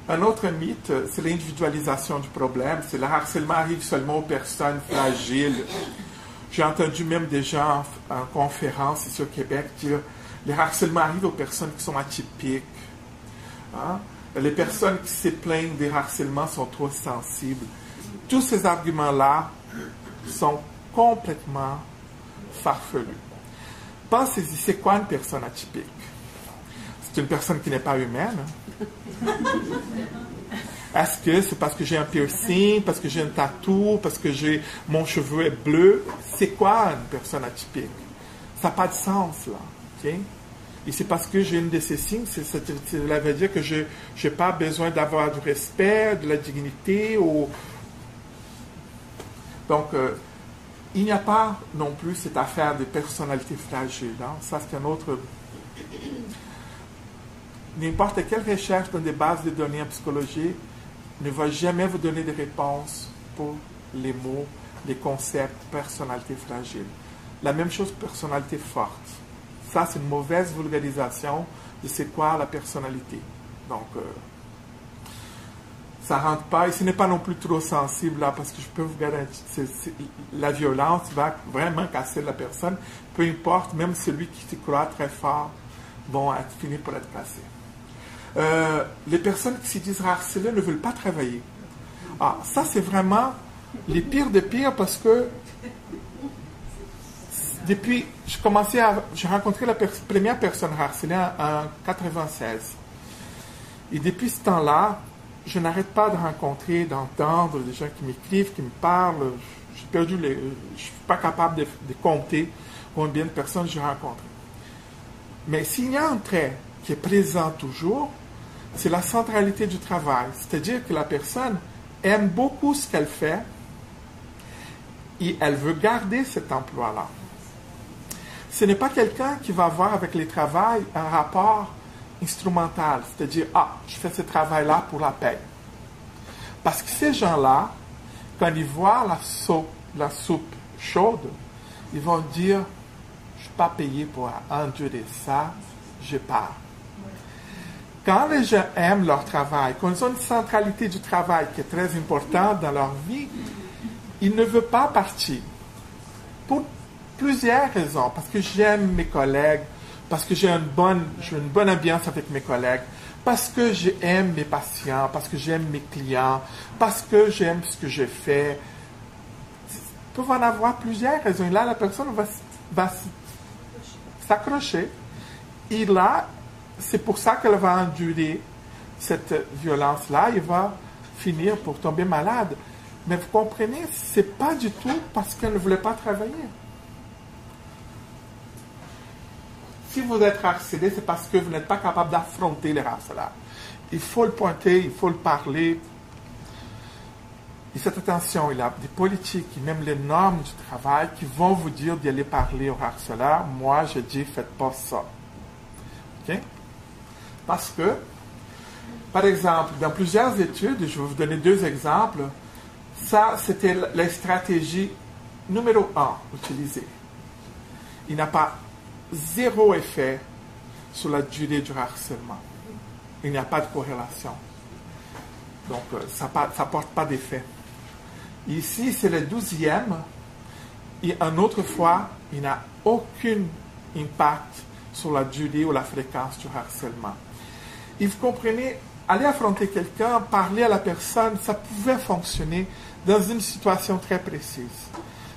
Un autre mythe, c'est l'individualisation du problème. C'est le harcèlement arrive seulement aux personnes fragiles. J'ai entendu même des gens en conférence ici au Québec dire le harcèlement arrive aux personnes qui sont atypiques. Hein? Les personnes qui se plaignent des harcèlements sont trop sensibles. Tous ces arguments-là sont complètement farfelus. Pensez-y, c'est quoi une personne atypique? C'est une personne qui n'est pas humaine. Est-ce que c'est parce que j'ai un piercing, parce que j'ai un tatou, parce que mon cheveu est bleu? C'est quoi une personne atypique? Ça n'a pas de sens, là. Okay? Et c'est parce que j'ai une de ces signes, cela veut dire que je n'ai pas besoin d'avoir du respect, de la dignité. Donc, il n'y a pas non plus cette affaire de personnalité fragile. Hein? Ça, c'est un autre... N'importe quelle recherche dans des bases de données en psychologie ne va jamais vous donner des réponses pour les mots, les concepts, personnalité fragile. La même chose, personnalité forte. Ça, c'est une mauvaise vulgarisation de c'est quoi la personnalité. Donc, ça ne rentre pas, et ce n'est pas non plus trop sensible, là, parce que je peux vous garantir, la violence va vraiment casser la personne, peu importe, même celui qui se croit très fort vont finir par être cassés. Les personnes qui se disent harcelées ne veulent pas travailler. Ah, ça, c'est vraiment les pires des pires, parce que depuis, j'ai rencontré la première personne harcelée en 1996. Et depuis ce temps-là, je n'arrête pas de rencontrer, d'entendre des gens qui m'écrivent, qui me parlent. Je ne suis pas capable de compter combien de personnes j'ai rencontrées. Mais s'il y a un trait qui est présent toujours, c'est la centralité du travail. C'est-à-dire que la personne aime beaucoup ce qu'elle fait et elle veut garder cet emploi-là. Ce n'est pas quelqu'un qui va avoir avec le travail un rapport instrumental, c'est-à-dire, je fais ce travail-là pour la paye. Parce que ces gens-là, quand ils voient la soupe chaude, ils vont dire, je ne suis pas payé pour endurer ça, je pars. Quand les gens aiment leur travail, quand ils ont une centralité du travail qui est très importante dans leur vie, ils ne veulent pas partir. Pour plusieurs raisons. Parce que j'aime mes collègues, parce que j'ai une bonne ambiance avec mes collègues, parce que j'aime mes patients, parce que j'aime mes clients, parce que j'aime ce que je fais. Il peut en avoir plusieurs raisons. Et là, la personne va s'accrocher. Et là, c'est pour ça qu'elle va endurer cette violence-là. Elle va finir pour tomber malade. Mais vous comprenez, ce n'est pas du tout parce qu'elle ne voulait pas travailler. Si vous êtes harcelé, c'est parce que vous n'êtes pas capable d'affronter les harceleurs. Il faut le pointer, il faut le parler. Et faites attention, il y a des politiques et même les normes du travail qui vont vous dire d'aller parler aux harceleurs. Moi, je dis, faites pas ça. OK? Parce que, par exemple, dans plusieurs études, je vais vous donner 2 exemples, ça, c'était la stratégie numéro 1 utilisée. Il n'a pas 0 effet sur la durée du harcèlement. Il n'y a pas de corrélation. Donc, ça ne porte pas d'effet. Ici, c'est le 12e. Et une autre fois, il n'a aucun impact sur la durée ou la fréquence du harcèlement. Et vous comprenez, aller affronter quelqu'un, parler à la personne, ça pouvait fonctionner dans une situation très précise.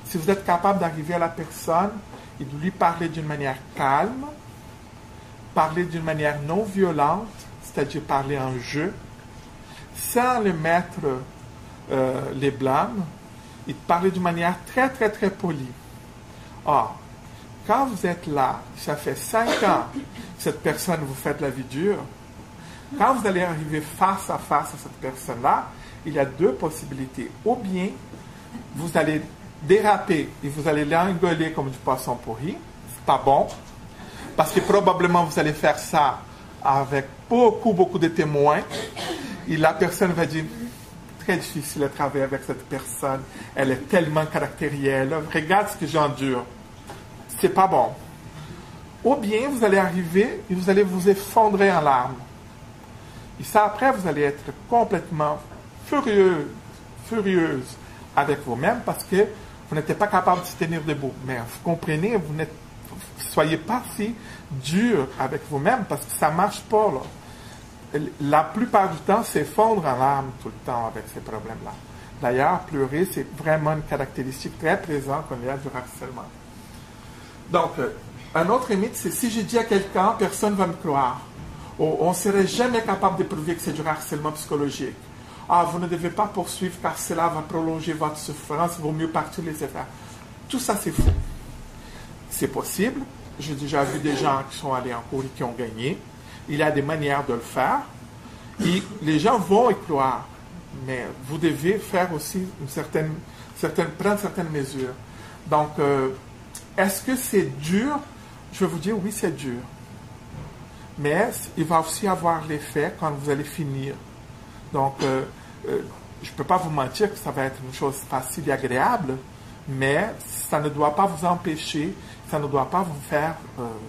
Si vous êtes capable d'arriver à la personne et de lui parler d'une manière calme, parler d'une manière non violente, c'est-à-dire parler en jeu, sans le mettre les blâmes, et parler d'une manière très, très, très polie. Or, quand vous êtes là, ça fait 5 ans que cette personne vous fait la vie dure, quand vous allez arriver face à cette personne-là, il y a 2 possibilités. Ou bien, vous allez déraper et vous allez l'engueuler comme du poisson pourri. C'est pas bon. Parce que probablement vous allez faire ça avec beaucoup de témoins. Et la personne va dire, très difficile de travailler avec cette personne. Elle est tellement caractérielle. Regarde ce que j'endure. C'est pas bon. Ou bien vous allez arriver et vous allez vous effondrer en larmes. Et ça, après, vous allez être complètement furieuse avec vous-même parce que vous n'êtes pas capable de se tenir debout. Mais vous comprenez, soyez pas si dur avec vous-même parce que ça ne marche pas, là. La plupart du temps, s'effondre en larmes tout le temps avec ces problèmes-là. D'ailleurs, pleurer, c'est vraiment une caractéristique très présente quand il y a du harcèlement. Donc, un autre mythe, c'est si je dis à quelqu'un, personne ne va me croire. On ne serait jamais capable de prouver que c'est du harcèlement psychologique. Ah, vous ne devez pas poursuivre car cela va prolonger votre souffrance, il vaut mieux partir les faire. Tout ça, c'est faux. C'est possible. J'ai déjà vu des gens qui sont allés en cours et qui ont gagné. Il y a des manières de le faire. Et les gens vont y croire. Mais vous devez faire aussi prendre certaines mesures. Donc, est-ce que c'est dur? Je vais vous dire, oui, c'est dur. Mais il va aussi avoir l'effet quand vous allez finir. Donc, je ne peux pas vous mentir que ça va être une chose facile et agréable, mais ça ne doit pas vous empêcher, ça ne doit pas vous faire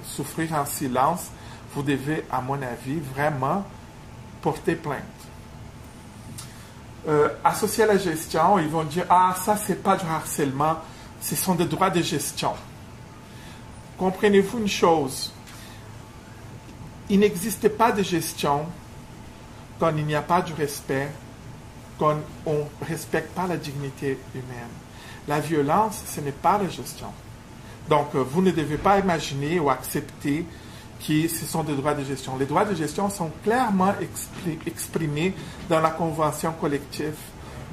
souffrir en silence. Vous devez, à mon avis, vraiment porter plainte. Associé à la gestion, ils vont dire « Ah, ça, c'est pas du harcèlement, ce sont des droits de gestion. » Comprenez-vous une chose? Il n'existe pas de gestion quand il n'y a pas de respect, quand on ne respecte pas la dignité humaine. La violence, ce n'est pas la gestion. Donc, vous ne devez pas imaginer ou accepter que ce sont des droits de gestion. Les droits de gestion sont clairement exprimés dans la convention collective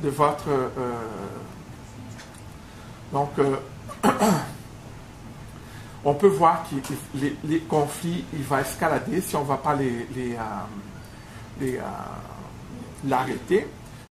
de votre... on peut voir que les conflits, ils vont escalader si on ne va pas l'arrêter.